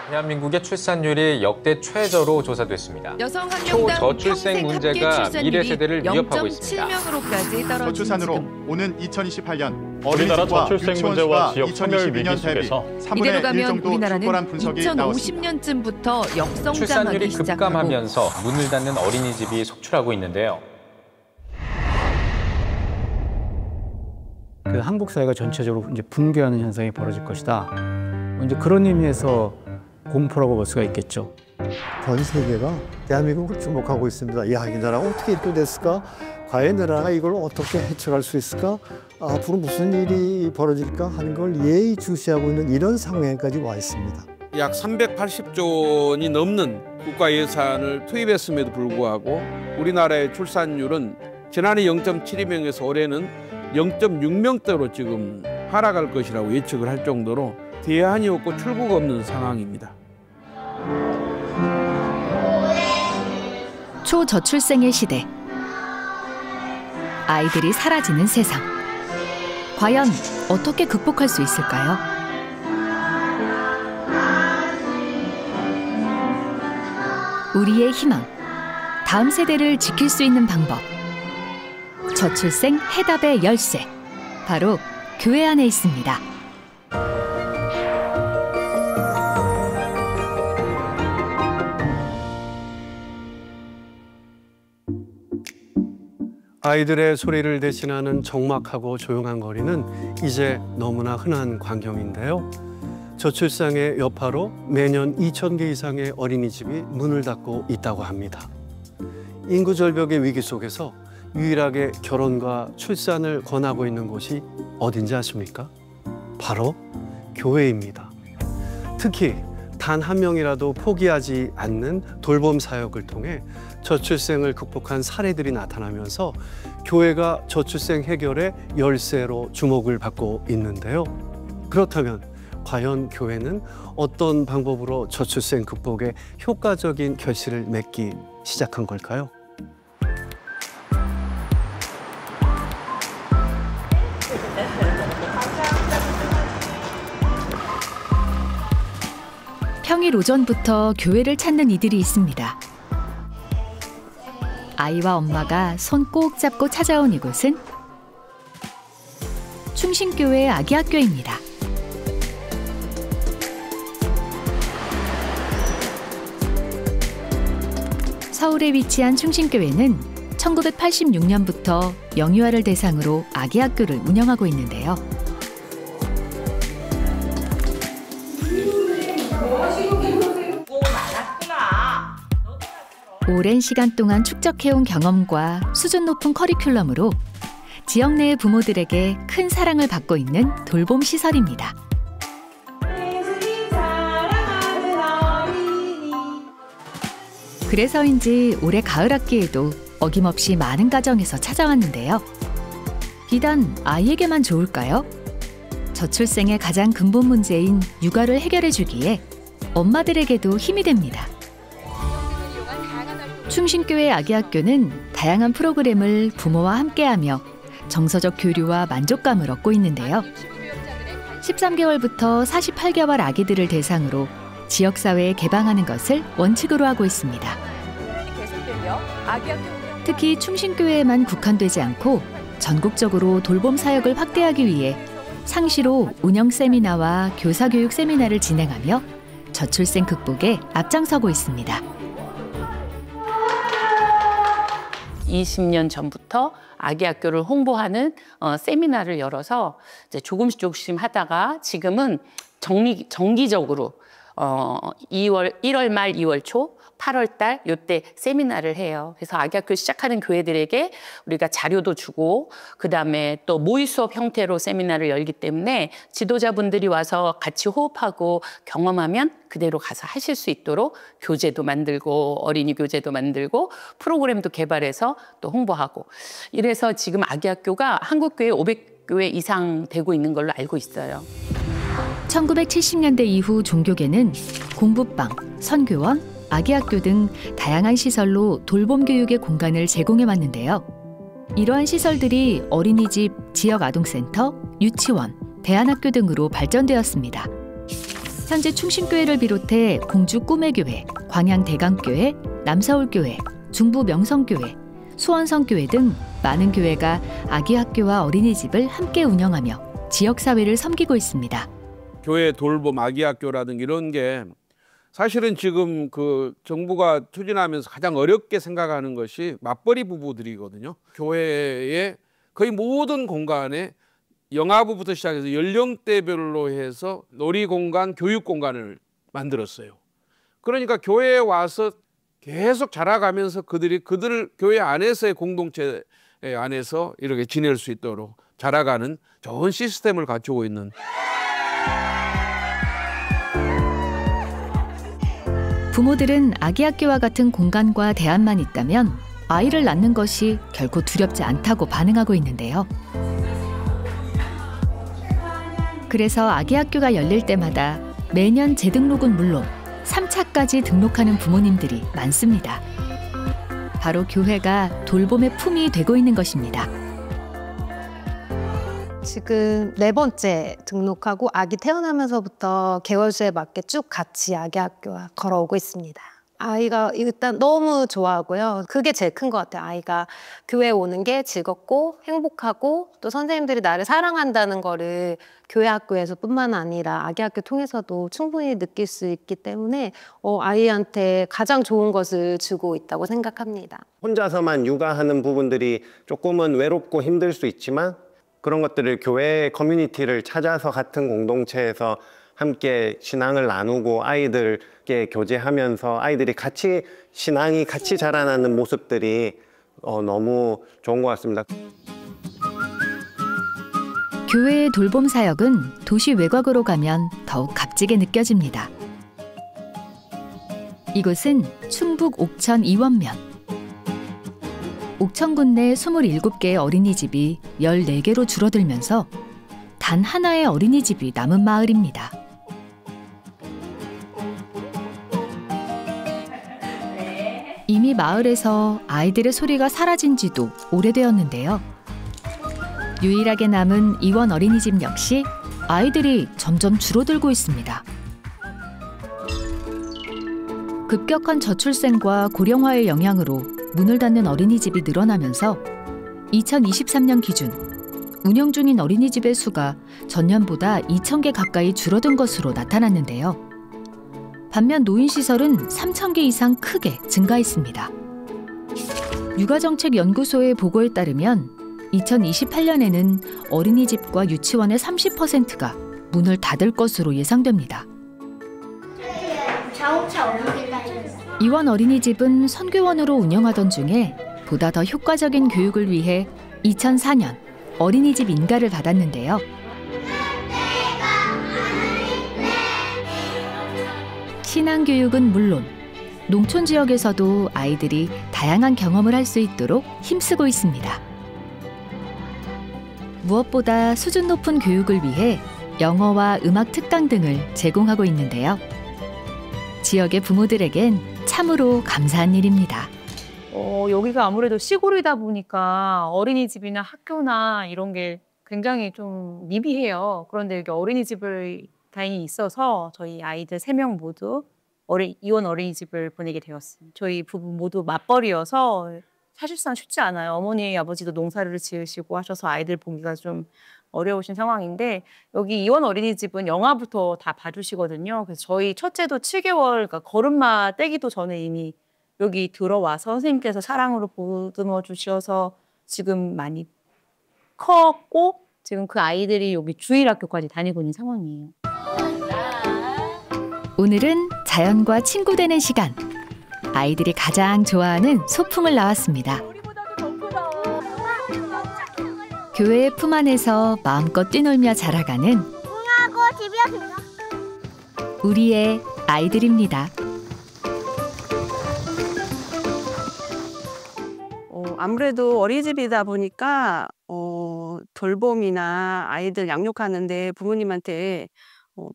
대한민국의 출산율이 역대 최저로 조사됐습니다. 여성 한 명당 초저출생 문제가 미래 세대를 위협하고 있습니다. 0.7명으로까지 떨어진 저출산으로 지금. 오는 2028년 우리나라 저출생 문제와 지역 2022년 위기 대비 속에서 3분의 이대로 1 가면 정도 우리나라는 줄거란 분석이 나왔습니다. 2050년쯤부터 역성장하기 출산율이 시작하고 급감하면서 문을 닫는 어린이집이 속출하고 있는데요. 그 한국 사회가 전체적으로 이제 붕괴하는 현상이 벌어질 것이다. 이제 그런 의미에서 공포라고 볼 수가 있겠죠. 전 세계가 대한민국을 주목하고 있습니다. 야, 이 나라가 어떻게 이렇게 됐을까? 과연 이 나라가 이걸 어떻게 헤쳐갈 수 있을까? 앞으로 무슨 일이 벌어질까 하는 걸 예의주시하고 있는 이런 상황까지 와 있습니다. 약 380조 원이 넘는 국가 예산을 투입했음에도 불구하고 우리나라의 출산율은 지난해 0.72명에서 올해는 0.6명대로 지금 하락할 것이라고 예측을 할 정도로 대안이 없고 출구가 없는 상황입니다. 초저출생의 시대. 아이들이 사라지는 세상. 과연 어떻게 극복할 수 있을까요? 우리의 희망. 다음 세대를 지킬 수 있는 방법. 저출생 해답의 열쇠. 바로 교회 안에 있습니다. 아이들의 소리를 대신하는 적막하고 조용한 거리는 이제 너무나 흔한 광경인데요. 저출산의 여파로 매년 2,000개 이상의 어린이집이 문을 닫고 있다고 합니다. 인구 절벽의 위기 속에서 유일하게 결혼과 출산을 권하고 있는 곳이 어딘지 아십니까? 바로 교회입니다. 특히 단 한 명이라도 포기하지 않는 돌봄 사역을 통해 저출생을 극복한 사례들이 나타나면서 교회가 저출생 해결의 열쇠로 주목을 받고 있는데요. 그렇다면 과연 교회는 어떤 방법으로 저출생 극복에 효과적인 결실을 맺기 시작한 걸까요? 평일 오전부터 교회를 찾는 이들이 있습니다. 아이와 엄마가 손 꼭 잡고 찾아온 이곳은 충신교회 아기학교입니다. 서울에 위치한 충신교회는 1986년부터 영유아를 대상으로 아기학교를 운영하고 있는데요. 오랜 시간 동안 축적해온 경험과 수준 높은 커리큘럼으로 지역 내의 부모들에게 큰 사랑을 받고 있는 돌봄 시설입니다. 그래서인지 올해 가을 학기에도 어김없이 많은 가정에서 찾아왔는데요. 비단 아이에게만 좋을까요? 저출생의 가장 근본 문제인 육아를 해결해주기에 엄마들에게도 힘이 됩니다. 충신교회 아기학교는 다양한 프로그램을 부모와 함께하며 정서적 교류와 만족감을 얻고 있는데요. 13개월부터 48개월 아기들을 대상으로 지역사회에 개방하는 것을 원칙으로 하고 있습니다. 특히 충신교회에만 국한되지 않고 전국적으로 돌봄 사역을 확대하기 위해 상시로 운영 세미나와 교사교육 세미나를 진행하며 저출생 극복에 앞장서고 있습니다. 20년 전부터 아기 학교를 홍보하는 세미나를 열어서 이제 조금씩 하다가 지금은 정기적으로 1월 말 2월 초 8월 달 이때 세미나를 해요. 그래서 아기 학교 시작하는 교회들에게 우리가 자료도 주고 그다음에 또 모의 수업 형태로 세미나를 열기 때문에 지도자분들이 와서 같이 호흡하고 경험하면 그대로 가서 하실 수 있도록 교재도 만들고 어린이 교재도 만들고 프로그램도 개발해서 또 홍보하고 이래서 지금 아기 학교가 한국 교회 500교회 이상 되고 있는 걸로 알고 있어요. 1970년대 이후 종교계는 공부방, 선교원, 아기학교 등 다양한 시설로 돌봄 교육의 공간을 제공해 왔는데요. 이러한 시설들이 어린이집, 지역아동센터, 유치원, 대안학교 등으로 발전되었습니다. 현재 충신교회를 비롯해 공주 꿈의교회, 광양대강교회, 남서울교회, 중부 명성교회, 수원성교회 등 많은 교회가 아기학교와 어린이집을 함께 운영하며 지역사회를 섬기고 있습니다. 교회 돌봄 아기학교라든가 이런 게 사실은 지금 그 정부가 추진하면서 가장 어렵게 생각하는 것이 맞벌이 부부들이거든요. 교회의 거의 모든 공간에 영아부부터 시작해서 연령대별로 해서 놀이공간, 교육공간을 만들었어요. 그러니까 교회에 와서 계속 자라가면서 그들 교회 안에서의 공동체 안에서 이렇게 지낼 수 있도록 자라가는 좋은 시스템을 갖추고 있는. 부모들은 아기학교와 같은 공간과 대안만 있다면 아이를 낳는 것이 결코 두렵지 않다고 반응하고 있는데요. 그래서 아기학교가 열릴 때마다 매년 재등록은 물론 3차까지 등록하는 부모님들이 많습니다. 바로 교회가 돌봄의 품이 되고 있는 것입니다. 지금 4번째 등록하고 아기 태어나면서부터 개월수에 맞게 쭉 같이 아기 학교와 걸어오고 있습니다. 아이가 일단 너무 좋아하고요. 그게 제일 큰 것 같아요. 아이가 교회에 오는 게 즐겁고 행복하고 또 선생님들이 나를 사랑한다는 거를 교회 학교에서 뿐만 아니라 아기 학교 통해서도 충분히 느낄 수 있기 때문에 아이한테 가장 좋은 것을 주고 있다고 생각합니다. 혼자서만 육아하는 부분들이 조금은 외롭고 힘들 수 있지만 그런 것들을 교회 커뮤니티를 찾아서 같은 공동체에서 함께 신앙을 나누고 아이들께 교제하면서 아이들이 같이 신앙이 같이 자라나는 모습들이 너무 좋은 것 같습니다. 교회의 돌봄 사역은 도시 외곽으로 가면 더욱 값지게 느껴집니다. 이곳은 충북 옥천 이원면. 옥천군 내 27개의 어린이집이 14개로 줄어들면서 단 하나의 어린이집이 남은 마을입니다. 이미 마을에서 아이들의 소리가 사라진 지도 오래되었는데요. 유일하게 남은 이원 어린이집 역시 아이들이 점점 줄어들고 있습니다. 급격한 저출생과 고령화의 영향으로 문을 닫는 어린이집이 늘어나면서 2023년 기준 운영 중인 어린이집의 수가 전년보다 2,000개 가까이 줄어든 것으로 나타났는데요. 반면 노인시설은 3,000개 이상 크게 증가했습니다. 육아정책연구소의 보고에 따르면 2028년에는 어린이집과 유치원의 30%가 문을 닫을 것으로 예상됩니다. 이원 어린이집은 선교원으로 운영하던 중에 보다 더 효과적인 교육을 위해 2004년 어린이집 인가를 받았는데요. 신앙교육은 물론 농촌 지역에서도 아이들이 다양한 경험을 할 수 있도록 힘쓰고 있습니다. 무엇보다 수준 높은 교육을 위해 영어와 음악 특강 등을 제공하고 있는데요. 지역의 부모들에겐 참으로 감사한 일입니다. 여기가 아무래도 시골이다 보니까 어린이집이나 학교나 이런 게 굉장히 좀 미비해요. 그런데 여기 어린이집을 다행히 있어서 저희 아이들 3명 모두 이원 어린이집을 보내게 되었습니다. 저희 부부 모두 맞벌이여서 사실상 쉽지 않아요. 어머니, 아버지도 농사를 지으시고 하셔서 아이들 보기가 좀 어려우신 상황인데 여기 이원 어린이집은 영아부터 다 봐주시거든요. 그래서 저희 첫째도 7개월, 그러니까 걸음마 떼기도 전에 이미 여기 들어와서 선생님께서 사랑으로 보듬어 주셔서 지금 많이 컸고 지금 그 아이들이 여기 주일학교까지 다니고 있는 상황이에요. 오늘은 자연과 친구 되는 시간. 아이들이 가장 좋아하는 소풍을 나왔습니다. 교회의 품 안에서 마음껏 뛰놀며 자라가는 우리의 아이들입니다. 아무래도 어린이집이다 보니까 돌봄이나 아이들 양육하는데 부모님한테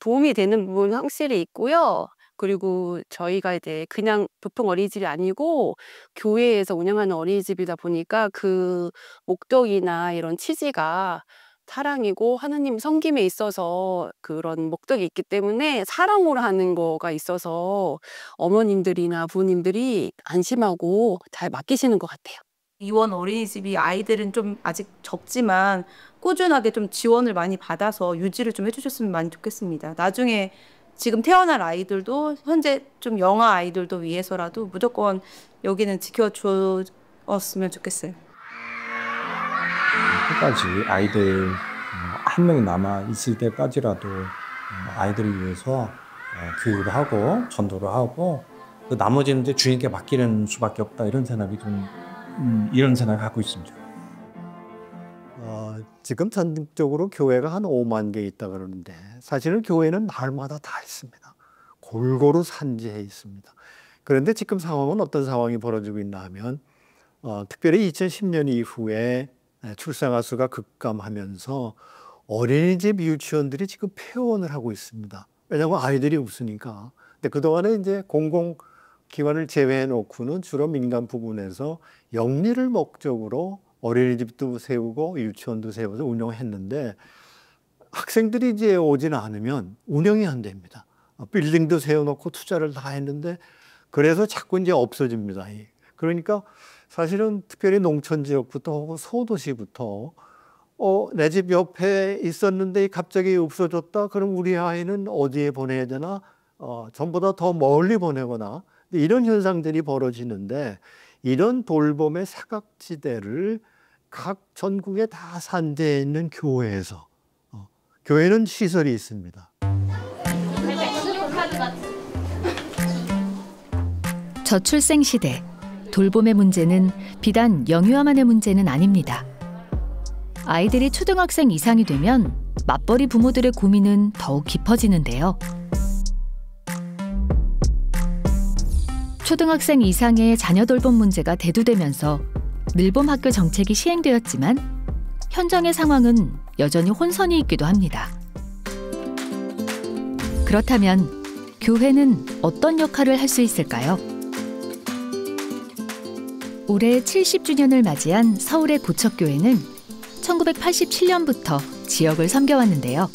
도움이 되는 부분 확실히 있고요. 그리고 저희가 이제 그냥 보통 어린이집이 아니고 교회에서 운영하는 어린이집이다 보니까 그 목적이나 이런 취지가 사랑이고 하나님 섬김에 있어서 그런 목적이 있기 때문에 사랑으로 하는 거가 있어서 어머님들이나 부모님들이 안심하고 잘 맡기시는 것 같아요. 이원 어린이집이 아이들은 좀 아직 적지만 꾸준하게 좀 지원을 많이 받아서 유지를 좀 해주셨으면 많이 좋겠습니다. 나중에 지금 태어날 아이들도 현재 좀 영아 아이들도 위해서라도 무조건 여기는 지켜주었으면 좋겠어요. 끝까지 아이들 한 명이 남아 있을 때까지라도 아이들을 위해서 교육을 하고 전도를 하고 그 나머지는 이제 주인께 맡기는 수밖에 없다 이런 생각이 좀 이런 생각을 갖고 있습니다. 지금 전국적으로 교회가 한 5만 개 있다 그러는데 사실은 교회는 마을마다 다 있습니다. 골고루 산지해 있습니다. 그런데 지금 상황은 어떤 상황이 벌어지고 있나 하면 특별히 2010년 이후에 출생아 수가 급감하면서 어린이집 유치원들이 지금 폐원을 하고 있습니다. 왜냐하면 아이들이 없으니까. 근데 그동안에 이제 공공기관을 제외해 놓고는 주로 민간 부분에서 영리를 목적으로 어린이집도 세우고 유치원도 세워서 운영했는데 학생들이 이제 오지는 않으면 운영이 안 됩니다. 빌딩도 세워놓고 투자를 다 했는데 그래서 자꾸 이제 없어집니다. 그러니까 사실은 특별히 농촌 지역부터 혹은 소도시부터 내 집 옆에 있었는데 갑자기 없어졌다. 그럼 우리 아이는 어디에 보내야 되나? 전보다 더 멀리 보내거나 이런 현상들이 벌어지는데 이런 돌봄의 사각지대를 각 전국에 다 산재해 있는 교회에서 교회는 시설이 있습니다. 저출생 시대, 돌봄의 문제는 비단 영유아만의 문제는 아닙니다. 아이들이 초등학생 이상이 되면 맞벌이 부모들의 고민은 더욱 깊어지는데요. 초등학생 이상의 자녀 돌봄 문제가 대두되면서 늘봄 학교 정책이 시행되었지만 현장의 상황은 여전히 혼선이 있기도 합니다. 그렇다면 교회는 어떤 역할을 할 수 있을까요? 올해 70주년을 맞이한 서울의 고척교회는 1987년부터 지역을 섬겨왔는데요.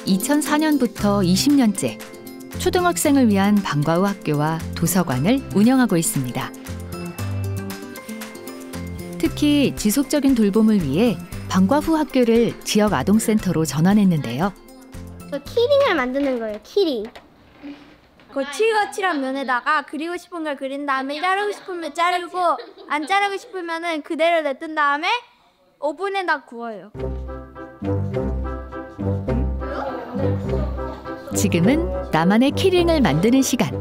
2004년부터 20년째 초등학생을 위한 방과 후 학교와 도서관을 운영하고 있습니다. 특히 지속적인 돌봄을 위해 방과 후 학교를 지역 아동센터로 전환했는데요. 키링을 만드는 거예요, 키링. 그 칠거 칠한 면에다가 그리고 싶은 걸 그린 다음에 자르고 싶으면 자르고 안 자르고 싶으면은 그대로 냅둔 다음에 오븐에다 구워요. 지금은 나만의 키링을 만드는 시간.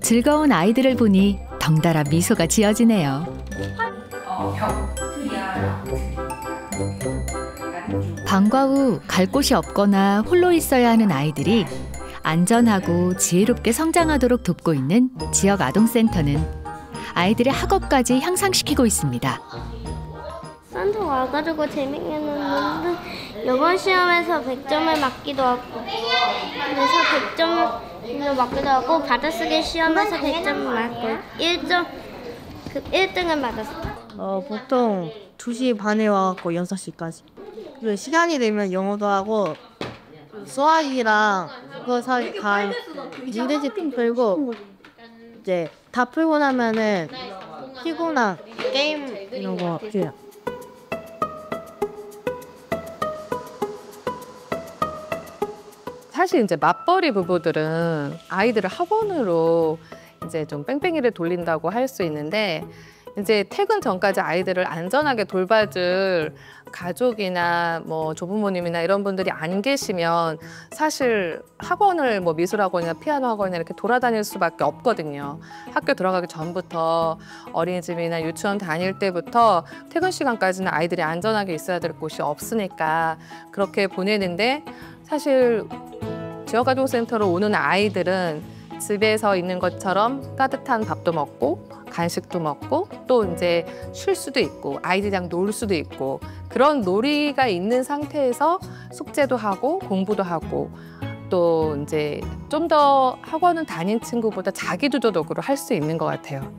즐거운 아이들을 보니 덩달아 미소가 지어지네요. 방과 후 갈 곳이 없거나 홀로 있어야 하는 아이들이 안전하고 지혜롭게 성장하도록 돕고 있는 지역 아동센터는 아이들의 학업까지 향상시키고 있습니다. 산타 와가지고 재밌게 놀는데 이번 시험에서 100점을 맞기도 하고 그래서 100점을 맞기도 하고 받아쓰기 시험에서 100점을 맞고 1등을 받았어요. 보통 2시 반에 와갖고 6시까지. 그리고 시간이 되면 영어도 하고 수학이랑 그거 다 문제집 풀고 이제 다 풀고 나면은 피구나 게임 이런 거 해요. 사실 이제 맞벌이 부부들은 아이들을 학원으로 이제 좀 뺑뺑이를 돌린다고 할 수 있는데 이제 퇴근 전까지 아이들을 안전하게 돌봐줄 가족이나 뭐 조부모님이나 이런 분들이 안 계시면 사실 학원을 뭐 미술학원이나 피아노 학원이나 이렇게 돌아다닐 수밖에 없거든요. 학교 들어가기 전부터 어린이집이나 유치원 다닐 때부터 퇴근 시간까지는 아이들이 안전하게 있어야 될 곳이 없으니까 그렇게 보내는데 사실 지역아동센터로 오는 아이들은 집에서 있는 것처럼 따뜻한 밥도 먹고 간식도 먹고 또 이제 쉴 수도 있고 아이들이랑 놀 수도 있고 그런 놀이가 있는 상태에서 숙제도 하고 공부도 하고 또 이제 좀 더 학원은 다닌 친구보다 자기주도적으로 할 수 있는 것 같아요.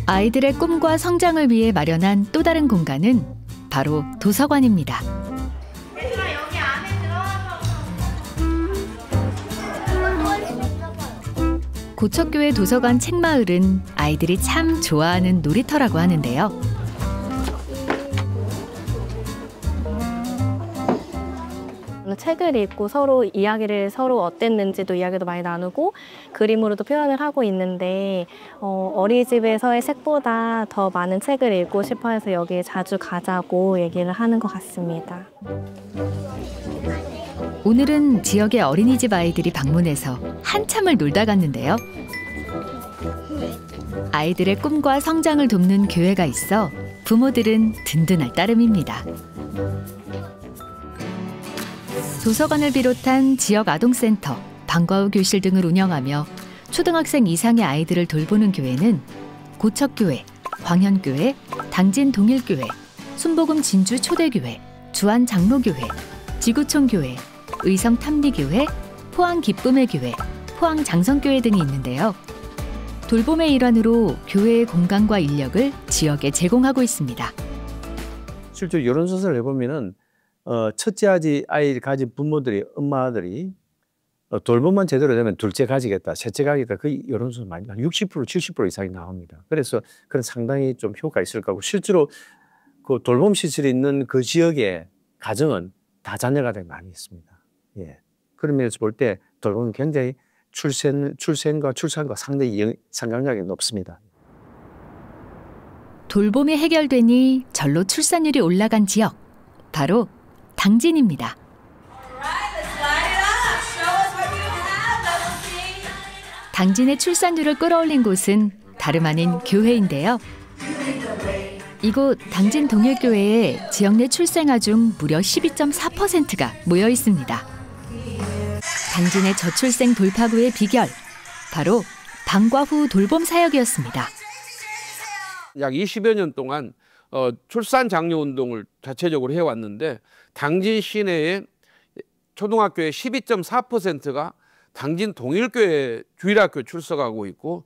아이들의 꿈과 성장을 위해 마련한 또 다른 공간은 바로 도서관입니다. 고척교회 도서관 책마을은 아이들이 참 좋아하는 놀이터라고 하는데요. 책을 읽고 서로 이야기를 서로 어땠는지도 이야기도 많이 나누고 그림으로도 표현을 하고 있는데 어린이집에서의 책보다 더 많은 책을 읽고 싶어 해서 여기에 자주 가자고 얘기를 하는 것 같습니다. 오늘은 지역의 어린이집 아이들이 방문해서 한참을 놀다 갔는데요. 아이들의 꿈과 성장을 돕는 교회가 있어 부모들은 든든할 따름입니다. 도서관을 비롯한 지역 아동센터, 방과 후 교실 등을 운영하며 초등학생 이상의 아이들을 돌보는 교회는 고척교회, 광현교회, 당진 동일교회, 순복음 진주 초대교회, 주안 장로교회, 지구촌교회, 의성 탐리교회, 포항 기쁨의 교회, 포항 장성교회 등이 있는데요. 돌봄의 일환으로 교회의 공간과 인력을 지역에 제공하고 있습니다. 실제로 여론조사를 해보면은 첫째 아이를 가진 부모들이, 엄마들이 돌봄만 제대로 되면 둘째 가지겠다, 셋째 가지겠다. 그 여론조사 많이 60%, 70% 이상이 나옵니다. 그래서 그런 상당히 좀 효과가 있을 거고 실제로 그 돌봄 시설이 있는 그 지역의 가정은 다자녀가 되게 많이 있습니다. 예. 그런 면에서 볼 때 돌봄은 굉장히 출생과 출산과 상당히 상관관계가 높습니다. 돌봄이 해결되니 절로 출산율이 올라간 지역, 바로 당진입니다. 당진의 출산율을 끌어올린 곳은 다름 아닌 교회인데요. 이곳 당진 동일교회에 지역 내 출생아 중 무려 12.4%가 모여 있습니다. 당진의 저출생 돌파구의 비결, 바로 방과 후 돌봄 사역이었습니다. 약 20여 년 동안 출산 장려 운동을 자체적으로 해왔는데 당진 시내에 초등학교의 12.4%가 당진 동일교회 주일학교에 출석하고 있고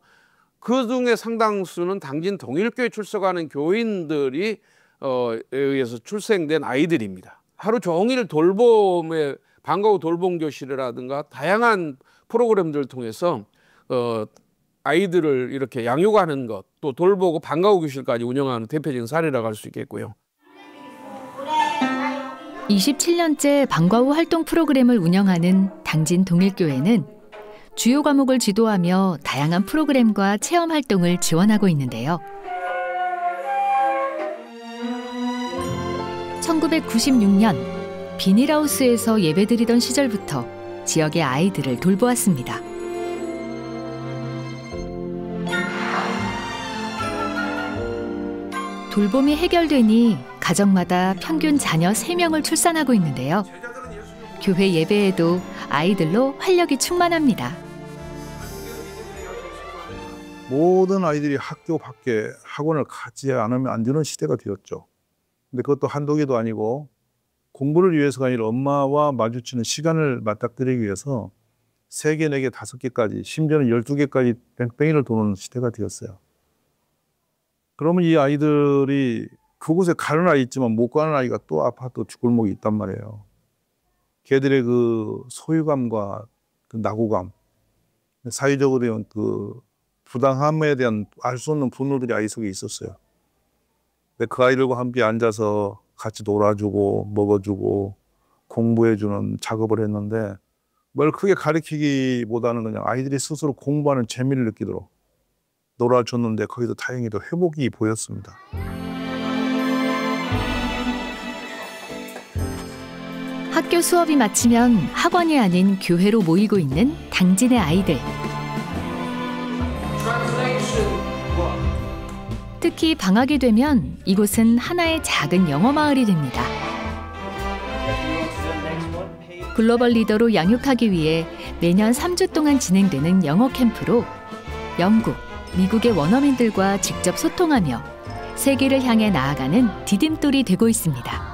그중에 상당수는 당진 동일교회 출석하는 교인들이 의해서 출생된 아이들입니다. 하루 종일 돌봄의 방과 후 돌봄 교실이라든가 다양한 프로그램들을 통해서 아이들을 이렇게 양육하는 것, 또 돌보고 방과 후 교실까지 운영하는 대표적인 사례라고 할 수 있겠고요. 27년째 방과 후 활동 프로그램을 운영하는 당진 동일교회는 주요 과목을 지도하며 다양한 프로그램과 체험 활동을 지원하고 있는데요. 1996년 비닐하우스에서 예배드리던 시절부터 지역의 아이들을 돌보았습니다. 돌봄이 해결되니 가정마다 평균 자녀 3명을 출산하고 있는데요. 교회 예배에도 아이들로 활력이 충만합니다. 모든 아이들이 학교 밖에 학원을 가지 않으면 안 되는 시대가 되었죠. 근데 그것도 한두 개도 아니고 공부를 위해서가 아니라 엄마와 마주치는 시간을 맞닥뜨리기 위해서 3개, 4개, 5개까지 심지어는 12개까지 뺑뺑이를 도는 시대가 되었어요. 그러면 이 아이들이 그곳에 가는 아이 있지만 못 가는 아이가 또 아파트 뒷골목에 있단 말이에요. 걔들의 그 소유감과 그 낙오감, 사회적으로 대한 그 부당함에 대한 알 수 없는 분노들이 아이 속에 있었어요. 근데 그 아이들과 함께 앉아서 같이 놀아주고 먹어주고 공부해주는 작업을 했는데 뭘 크게 가르치기보다는 그냥 아이들이 스스로 공부하는 재미를 느끼도록 놀아줬는데 거기서 다행히도 회복이 보였습니다. 학교 수업이 마치면 학원이 아닌 교회로 모이고 있는 당진의 아이들. 특히 방학이 되면 이곳은 하나의 작은 영어 마을이 됩니다. 글로벌 리더로 양육하기 위해 매년 3주 동안 진행되는 영어 캠프로 영국, 미국의 원어민들과 직접 소통하며 세계를 향해 나아가는 디딤돌이 되고 있습니다.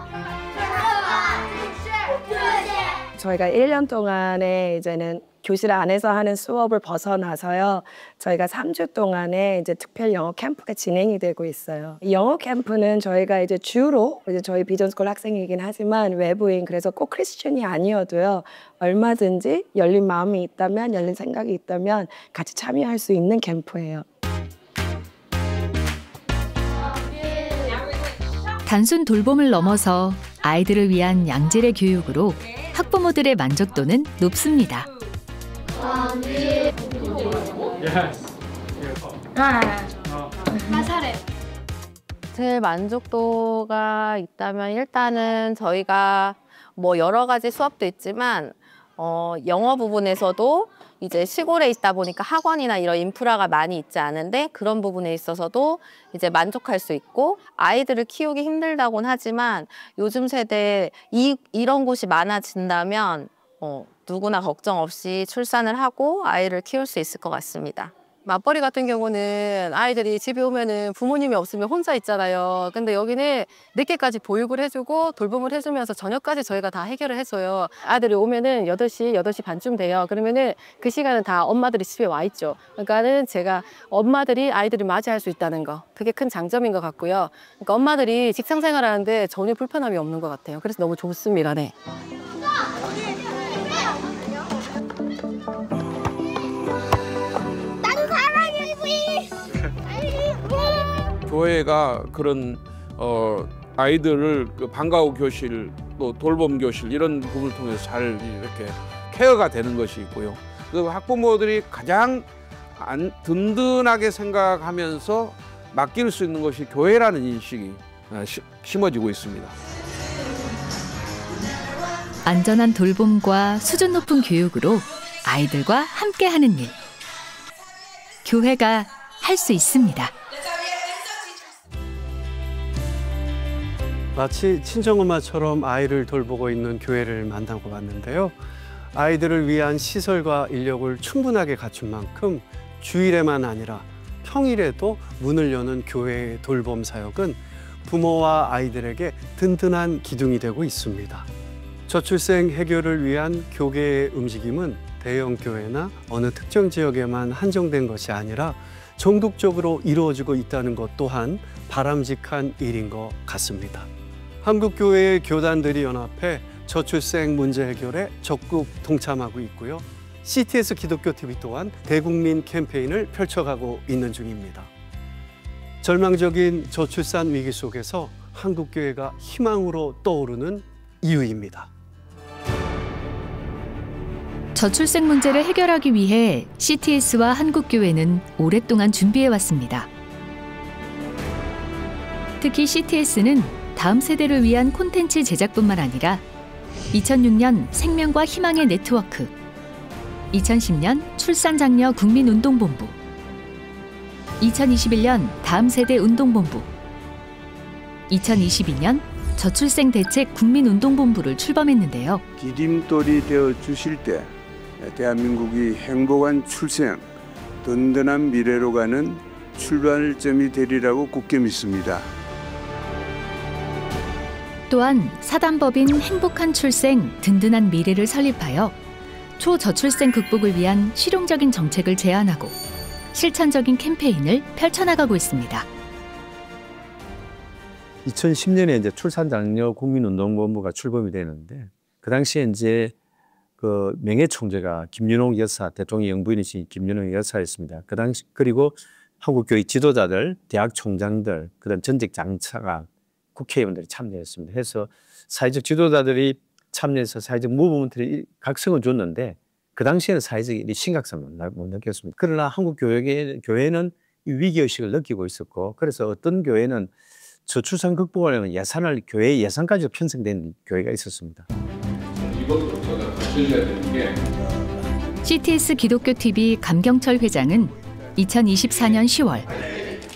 저희가 1년 동안에 이제는 교실 안에서 하는 수업을 벗어나서요. 저희가 3주 동안에 이제 특별 영어 캠프가 진행이 되고 있어요. 이 영어 캠프는 저희가 이제 주로 이제 저희 비전스쿨 학생이긴 하지만 외부인, 그래서 꼭 크리스천이 아니어도요. 얼마든지 열린 마음이 있다면, 열린 생각이 있다면 같이 참여할 수 있는 캠프예요. 단순 돌봄을 넘어서 아이들을 위한 양질의 교육으로 학부모들의 만족도는 높습니다. 제일 만족도가 있다면 일단은 저희가 뭐 여러 가지 수업도 있지만 영어 부분에서도 이제 시골에 있다 보니까 학원이나 이런 인프라가 많이 있지 않은데 그런 부분에 있어서도 이제 만족할 수 있고, 아이들을 키우기 힘들다고는 하지만 요즘 세대에 이런 곳이 많아진다면 누구나 걱정 없이 출산을 하고 아이를 키울 수 있을 것 같습니다. 맞벌이 같은 경우는 아이들이 집에 오면은 부모님이 없으면 혼자 있잖아요. 근데 여기는 늦게까지 보육을 해주고 돌봄을 해주면서 저녁까지 저희가 다 해결을 해줘요. 아들이 오면은 8시 반쯤 돼요. 그러면은 그 시간은 다 엄마들이 집에 와 있죠. 그러니까는 제가 엄마들이 아이들을 맞이할 수 있다는 거, 그게 큰 장점인 것 같고요. 그러니까 엄마들이 직장 생활하는데 전혀 불편함이 없는 것 같아요. 그래서 너무 좋습니다. 네. 교회가 그런 아이들을 방과후 교실, 또 돌봄 교실 이런 부분을 통해서 잘 이렇게 케어가 되는 것이 있고요. 그 학부모들이 가장 든든하게 생각하면서 맡길 수 있는 것이 교회라는 인식이 심어지고 있습니다. 안전한 돌봄과 수준 높은 교육으로 아이들과 함께하는 일. 교회가 할 수 있습니다. 마치 친정엄마처럼 아이를 돌보고 있는 교회를 만나고 왔는데요. 아이들을 위한 시설과 인력을 충분하게 갖춘 만큼 주일에만 아니라 평일에도 문을 여는 교회의 돌봄 사역은 부모와 아이들에게 든든한 기둥이 되고 있습니다. 저출생 해결을 위한 교계의 움직임은 대형 교회나 어느 특정 지역에만 한정된 것이 아니라 전국적으로 이루어지고 있다는 것 또한 바람직한 일인 것 같습니다. 한국교회의 교단들이 연합해 저출생 문제 해결에 적극 동참하고 있고요. CTS 기독교TV 또한 대국민 캠페인을 펼쳐가고 있는 중입니다. 절망적인 저출산 위기 속에서 한국교회가 희망으로 떠오르는 이유입니다. 저출생 문제를 해결하기 위해 CTS와 한국교회는 오랫동안 준비해왔습니다. 특히 CTS는 다음 세대를 위한 콘텐츠 제작뿐만 아니라 2006년 생명과 희망의 네트워크, 2010년 출산장려 국민운동본부, 2021년 다음 세대 운동본부, 2022년 저출생 대책 국민운동본부를 출범했는데요. 디딤돌이 되어 주실 때 대한민국이 행복한 출생, 든든한 미래로 가는 출발점이 되리라고 굳게 믿습니다. 또한 사단법인 행복한 출생, 든든한 미래를 설립하여 초저출생 극복을 위한 실용적인 정책을 제안하고 실천적인 캠페인을 펼쳐나가고 있습니다. 2010년에 이제 출산장려 국민운동본부가 출범이 되는데, 그 당시에 이제 그 명예총재가 김윤옥 여사, 대통령 영부인이신 김윤옥 여사였습니다. 그 당시, 그리고 한국교회 지도자들, 대학 총장들, 그다음 전직 장차가 국회의원들이 참여했습니다. 해서 사회적 지도자들이 참여해서 사회적 무브먼트를 각성을 줬는데, 그 당시에는 사회적 심각성을 못 느꼈습니다. 그러나 한국교회는 이 위기의식을 느끼고 있었고, 그래서 어떤 교회는 저출산 극복을 위한 예산을 교회 예산까지 편성된 교회가 있었습니다. 이것부터 거슬려야 되는 게 CTS 기독교TV 감경철 회장은 2024년 10월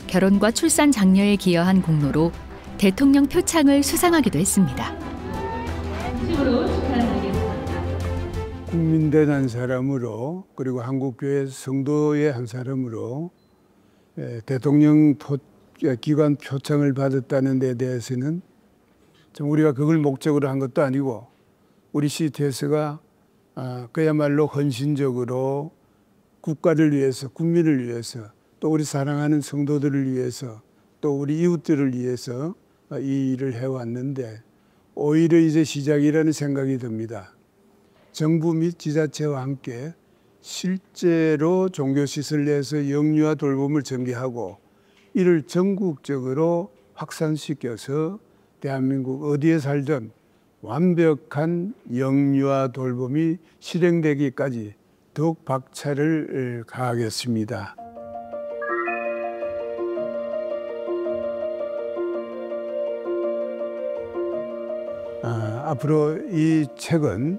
결혼과 출산 장려에 기여한 공로로 대통령 표창을 수상하기도 했습니다. 국민된 한 사람으로, 그리고 한국교회 성도의 한 사람으로 대통령 기관 표창을 받았다는 데 대해서는 좀 우리가 그걸 목적으로 한 것도 아니고 우리 CTS가 그야말로 헌신적으로 국가를 위해서, 국민을 위해서, 또 우리 사랑하는 성도들을 위해서, 또 우리 이웃들을 위해서 이 일을 해왔는데 오히려 이제 시작이라는 생각이 듭니다. 정부 및 지자체와 함께 실제로 종교시설 내에서 영유아 돌봄을 전개하고 이를 전국적으로 확산시켜서 대한민국 어디에 살든 완벽한 영유아 돌봄이 실행되기까지 더욱 박차를 가하겠습니다. 앞으로 이 책은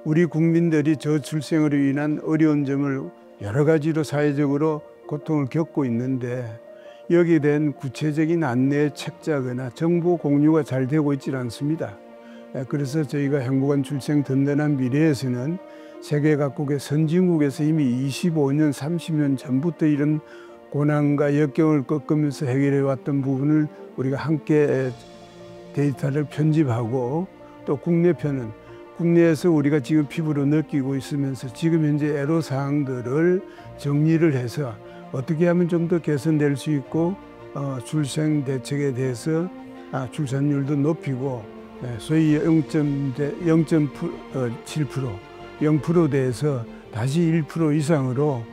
우리 국민들이 저출생으로 인한 어려운 점을 여러 가지로 사회적으로 고통을 겪고 있는데 여기에 대한 구체적인 안내 책자거나 정보 공유가 잘 되고 있지 않습니다. 그래서 저희가 행복한 출생 든든한 미래에서는 세계 각국의 선진국에서 이미 25년, 30년 전부터 이런 고난과 역경을 겪으면서 해결해왔던 부분을 우리가 함께 데이터를 편집하고 또 국내편은 국내에서 우리가 지금 피부로 느끼고 있으면서 지금 현재 애로사항들을 정리를 해서 어떻게 하면 좀 더 개선될 수 있고 출생 대책에 대해서 출산율도 높이고 소위 0.7%, 0%대에서 다시 1% 이상으로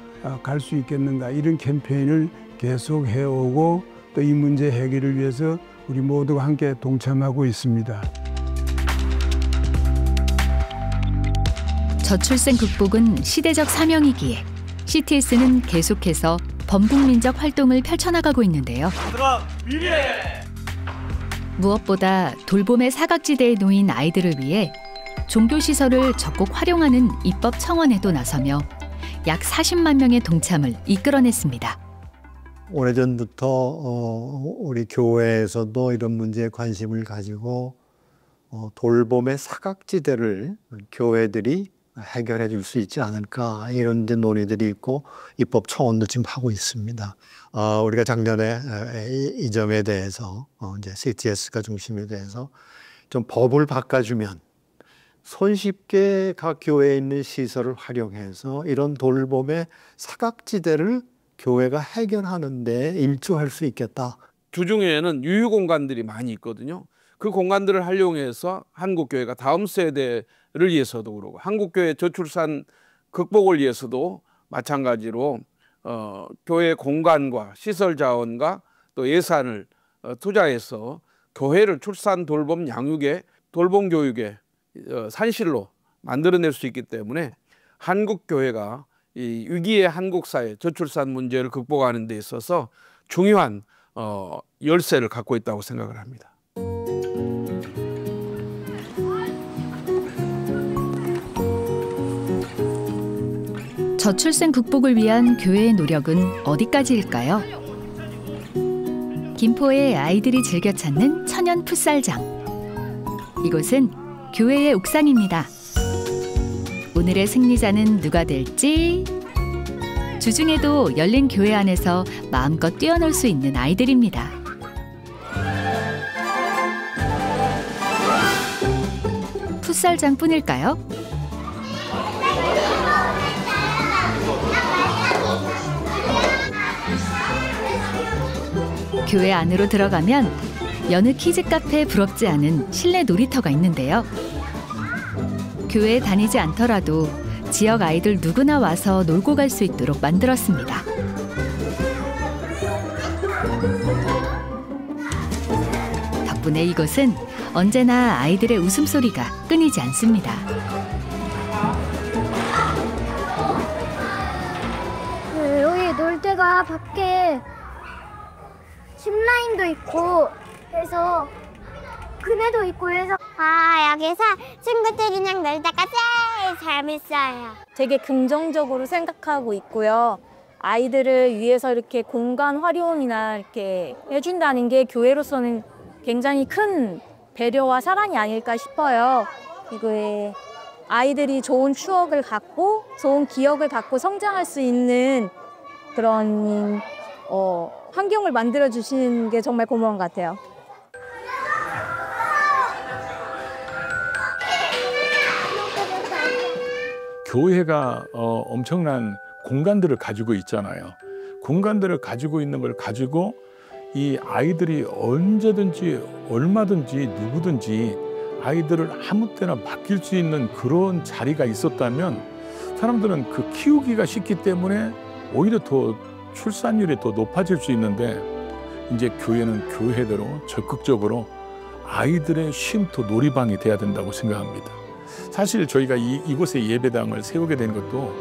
갈 수 있겠는가 이런 캠페인을 계속 해오고 또 이 문제 해결을 위해서 우리 모두가 함께 동참하고 있습니다. 저출생 극복은 시대적 사명이기에 CTS는 계속해서 범국민적 활동을 펼쳐나가고 있는데요. 무엇보다 돌봄의 사각지대에 놓인 아이들을 위해 종교시설을 적극 활용하는 입법 청원에도 나서며 약 40만 명의 동참을 이끌어냈습니다. 오래전부터 우리 교회에서도 이런 문제에 관심을 가지고 돌봄의 사각지대를 교회들이 해결해 줄 수 있지 않을까 이런 논의들이 있고 입법 청원도 지금 하고 있습니다. 우리가 작년에 이 점에 대해서 이제 CTS가 중심이 돼서 좀 법을 바꿔주면 손쉽게 각 교회에 있는 시설을 활용해서 이런 돌봄의 사각지대를 교회가 해결하는 데 일조할 수 있겠다. 주중에는 유휴공간들이 많이 있거든요. 그 공간들을 활용해서 한국교회가 다음 세대를 위해서도 그러고 한국교회 저출산 극복을 위해서도 마찬가지로 교회 공간과 시설 자원과 또 예산을 투자해서 교회를 출산 돌봄 양육의 돌봄 교육의 산실로 만들어낼 수 있기 때문에 한국교회가 이 위기의 한국 사회 저출산 문제를 극복하는 데 있어서 중요한 열쇠를 갖고 있다고 생각을 합니다. 저출생 극복을 위한 교회의 노력은 어디까지일까요? 김포의 아이들이 즐겨 찾는 천연 풋살장. 이곳은 교회의 옥상입니다. 오늘의 승리자는 누가 될지 주중에도 열린 교회 안에서 마음껏 뛰어놀 수 있는 아이들입니다. 풋살장뿐일까요? 교회 안으로 들어가면 여느 키즈 카페에 부럽지 않은 실내 놀이터가 있는데요. 교회에 다니지 않더라도 지역 아이들 누구나 와서 놀고 갈 수 있도록 만들었습니다. 덕분에 이곳은 언제나 아이들의 웃음소리가 끊이지 않습니다. 여기 놀 때가 밖에 짚라인도 있고 해서 그네도 있고 해서 여기서 친구들이랑 놀다가 제일 재밌어요. 되게 긍정적으로 생각하고 있고요. 아이들을 위해서 이렇게 공간 활용이나 이렇게 해준다는 게 교회로서는 굉장히 큰 배려와 사랑이 아닐까 싶어요. 이거에 아이들이 좋은 추억을 갖고 좋은 기억을 갖고 성장할 수 있는 그런 환경을 만들어 주시는 게 정말 고마운 것 같아요. 교회가 엄청난 공간들을 가지고 있잖아요. 공간들을 가지고 있는 걸 가지고 이 아이들이 언제든지 얼마든지 누구든지 아이들을 아무 때나 맡길 수 있는 그런 자리가 있었다면 사람들은 그 키우기가 쉽기 때문에 오히려 더 출산율이 더 높아질 수 있는데 이제 교회는 교회대로 적극적으로 아이들의 쉼터 놀이방이 돼야 된다고 생각합니다. 사실 저희가 이곳에 예배당을 세우게 된 것도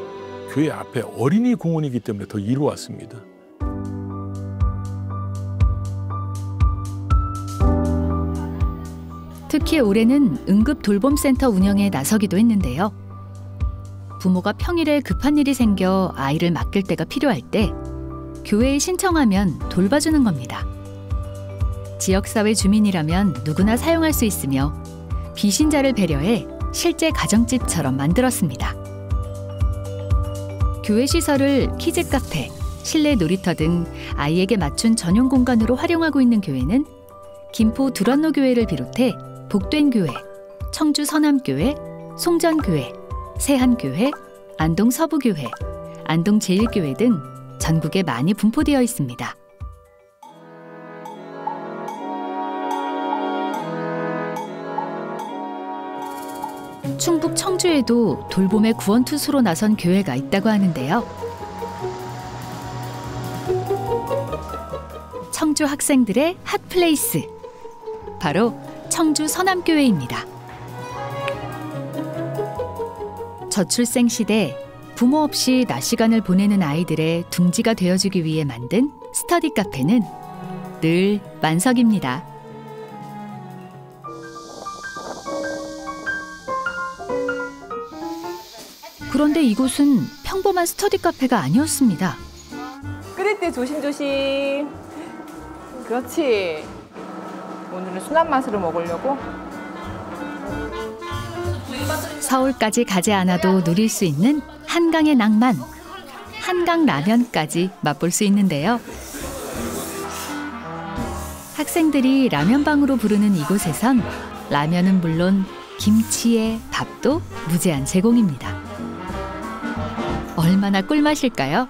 교회 앞에 어린이 공원이기 때문에 더 이루어왔습니다. 특히 올해는 응급 돌봄센터 운영에 나서기도 했는데요. 부모가 평일에 급한 일이 생겨 아이를 맡길 때가 필요할 때 교회에 신청하면 돌봐주는 겁니다. 지역사회 주민이라면 누구나 사용할 수 있으며 비신자를 배려해 실제 가정집처럼 만들었습니다. 교회 시설을 키즈 카페, 실내 놀이터 등 아이에게 맞춘 전용 공간으로 활용하고 있는 교회는 김포 두란노 교회를 비롯해 복된교회, 청주 서남교회, 송전교회, 세한교회, 안동 서부교회, 안동 제일교회 등 전국에 많이 분포되어 있습니다. 충북 청주에도 돌봄의 구원투수로 나선 교회가 있다고 하는데요. 청주 학생들의 핫플레이스, 바로 청주 서남교회입니다. 저출생 시대 부모 없이 낮 시간을 보내는 아이들의 둥지가 되어주기 위해 만든 스터디 카페는 늘 만석입니다. 그런데 이곳은 평범한 스터디 카페가 아니었습니다. 끓일 때 조심조심. 그렇지. 오늘은 순한 맛으로 먹으려고. 서울까지 가지 않아도 누릴 수 있는 한강의 낭만. 한강 라면까지 맛볼 수 있는데요. 학생들이 라면방으로 부르는 이곳에선 라면은 물론 김치에 밥도 무제한 제공입니다. 얼마나 꿀맛일까요?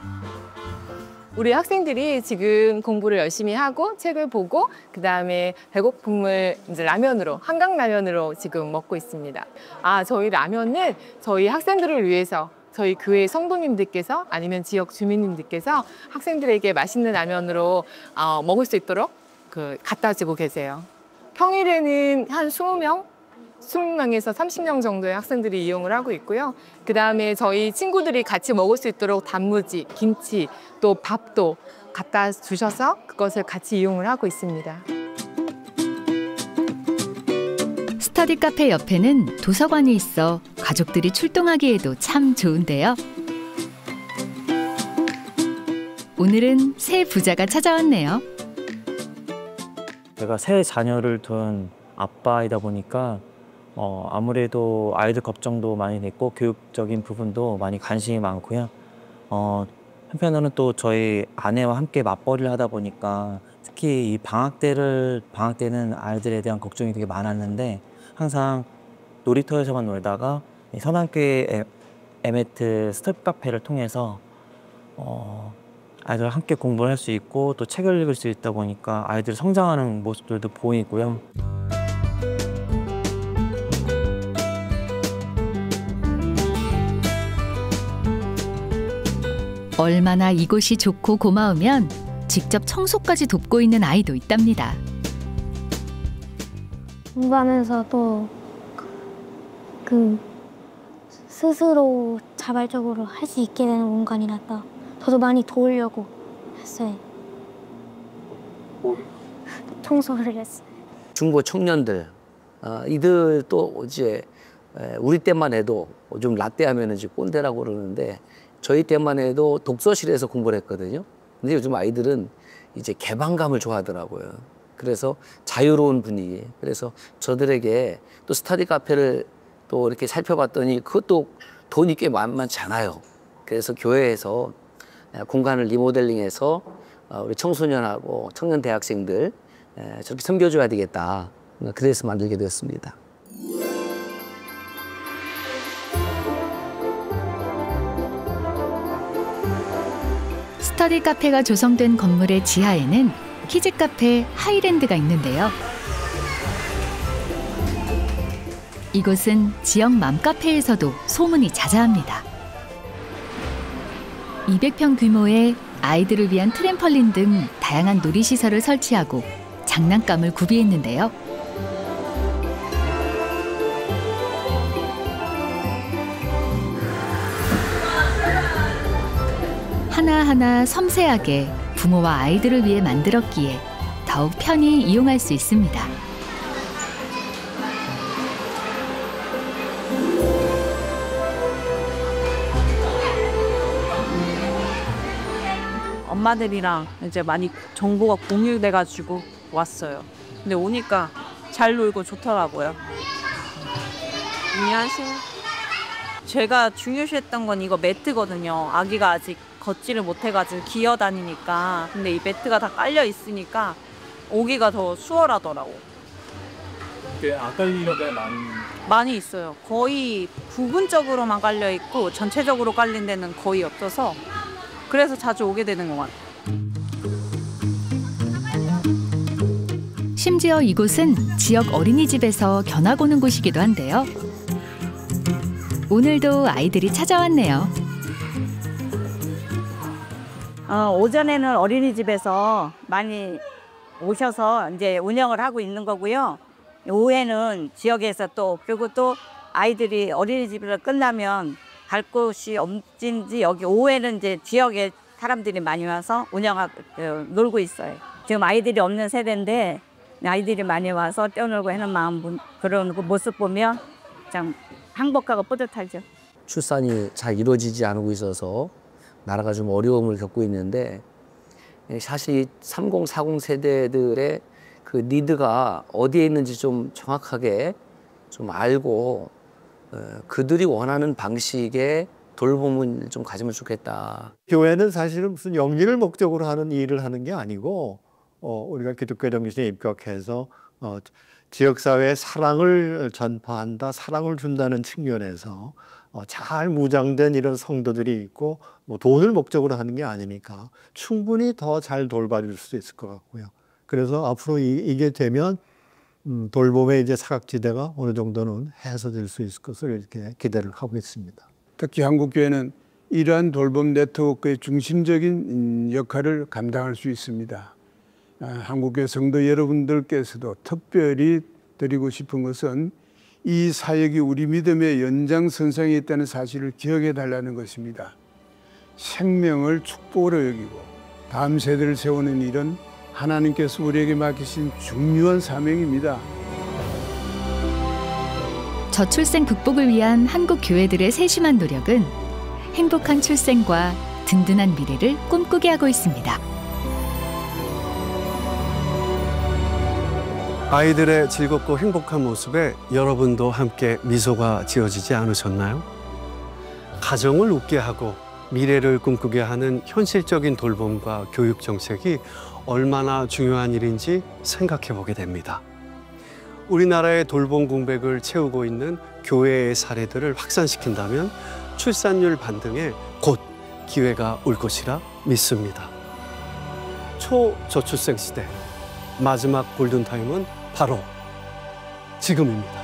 우리 학생들이 지금 공부를 열심히 하고 책을 보고 그다음에 배고픔을 이제 라면으로, 한강 라면으로 지금 먹고 있습니다. 저희 라면은 저희 학생들을 위해서 저희 교회 성도님들께서 아니면 지역 주민님들께서 학생들에게 맛있는 라면으로 먹을 수 있도록 갖다 주고 계세요. 평일에는 한 20명에서 30명 정도의 학생들이 이용을 하고 있고요. 그다음에 저희 친구들이 같이 먹을 수 있도록 단무지, 김치, 또 밥도 갖다 주셔서 그것을 같이 이용을 하고 있습니다. 스터디 카페 옆에는 도서관이 있어 가족들이 출동하기에도 참 좋은데요. 오늘은 새 부자가 찾아왔네요. 제가 새 자녀를 둔 아빠이다 보니까 아무래도 아이들 걱정도 많이 됐고 교육적인 부분도 많이 관심이 많고요. 한편으로는 또 저희 아내와 함께 맞벌이를 하다 보니까 특히 이 방학 때는 아이들에 대한 걱정이 되게 많았는데 항상 놀이터에서만 놀다가 서남교회 에메트 스터디 카페를 통해서 아이들 함께 공부를 할 수 있고 또 책을 읽을 수 있다 보니까 아이들 성장하는 모습들도 보이고요. 얼마나 이곳이 좋고 고마우면 직접 청소까지 돕고 있는 아이도 있답니다. 공부하면서도 스스로 자발적으로 할 수 있게 되는 공간이라서 저도 많이 도우려고 했어요. 청소를 했어요. 중고 청년들 이들 또 이제 우리 때만 해도 좀 라떼 하면은 이제 꼰대라고 그러는데 저희 때만 해도 독서실에서 공부를 했거든요. 근데 요즘 아이들은 이제 개방감을 좋아하더라고요. 그래서 자유로운 분위기. 그래서 저들에게 또 스터디 카페를 또 이렇게 살펴봤더니 그것도 돈이 꽤 만만치 않아요. 그래서 교회에서 공간을 리모델링해서 우리 청소년하고 청년 대학생들 저렇게 섬겨줘야 되겠다. 그래서 만들게 되었습니다. 스터디 카페가 조성된 건물의 지하에는 키즈 카페 하이랜드가 있는데요. 이곳은 지역 맘카페에서도 소문이 자자합니다. 200평 규모의 아이들을 위한 트램펄린 등 다양한 놀이시설을 설치하고 장난감을 구비했는데요. 하나하나 섬세하게 부모와 아이들을 위해 만들었기에 더욱 편히 이용할 수 있습니다. 엄마들이랑 이제 많이 정보가 공유돼가지고 왔어요. 근데 오니까 잘 놀고 좋더라고요. 안녕하세요. 제가 중요시했던 건 이거 매트거든요. 아기가 아직 걷지를 못해가지고 기어다니니까. 근데 이 매트가 다 깔려 있으니까 오기가 더 수월하더라고. 안 깔리는 게 많이 있어요. 거의 부분적으로만 깔려 있고 전체적으로 깔린 데는 거의 없어서 그래서 자주 오게 되는 것 같아요. 심지어 이곳은 지역 어린이집에서 견학 오는 곳이기도 한데요. 오늘도 아이들이 찾아왔네요. 오전에는 어린이집에서 많이 오셔서 이제 운영을 하고 있는 거고요. 오후에는 지역에서 또 그리고 또 아이들이 어린이집을 끝나면 갈 곳이 없진지 여기 오후에는 이제 지역에 사람들이 많이 와서 운영하고 놀고 있어요. 지금 아이들이 없는 세대인데 아이들이 많이 와서 뛰어놀고 하는 마음 그런 모습 보면 참 행복하고 뿌듯하죠. 출산이 잘 이루어지지 않고 있어서 나라가 좀 어려움을 겪고 있는데 사실 30, 40 세대들의 그 니드가 어디에 있는지 좀 정확하게 좀 알고 그들이 원하는 방식의 돌봄을 좀 가지면 좋겠다. 교회는 사실은 무슨 영리를 목적으로 하는 일을 하는 게 아니고 우리가 기독교 정신에 입각해서 지역사회에 사랑을 전파한다, 사랑을 준다는 측면에서 잘 무장된 이런 성도들이 있고 뭐 돈을 목적으로 하는 게 아니니까 충분히 더 잘 돌봐줄 수 있을 것 같고요. 그래서 앞으로 이게 되면 돌봄의 이제 사각지대가 어느 정도는 해소될 수 있을 것을 이렇게 기대를 하고 있습니다. 특히 한국교회는 이러한 돌봄 네트워크의 중심적인 역할을 감당할 수 있습니다. 한국교회 성도 여러분들께서도 특별히 드리고 싶은 것은 이 사역이 우리 믿음의 연장선상에 있다는 사실을 기억해 달라는 것입니다. 생명을 축복으로 여기고 다음 세대를 세우는 일은 하나님께서 우리에게 맡기신 중요한 사명입니다. 저출생 극복을 위한 한국 교회들의 세심한 노력은 행복한 출생과 든든한 미래를 꿈꾸게 하고 있습니다. 아이들의 즐겁고 행복한 모습에 여러분도 함께 미소가 지어지지 않으셨나요? 가정을 웃게 하고 미래를 꿈꾸게 하는 현실적인 돌봄과 교육 정책이 얼마나 중요한 일인지 생각해 보게 됩니다. 우리나라의 돌봄 공백을 채우고 있는 교회의 사례들을 확산시킨다면 출산율 반등에 곧 기회가 올 것이라 믿습니다. 초저출생 시대 마지막 골든타임은 바로 지금입니다.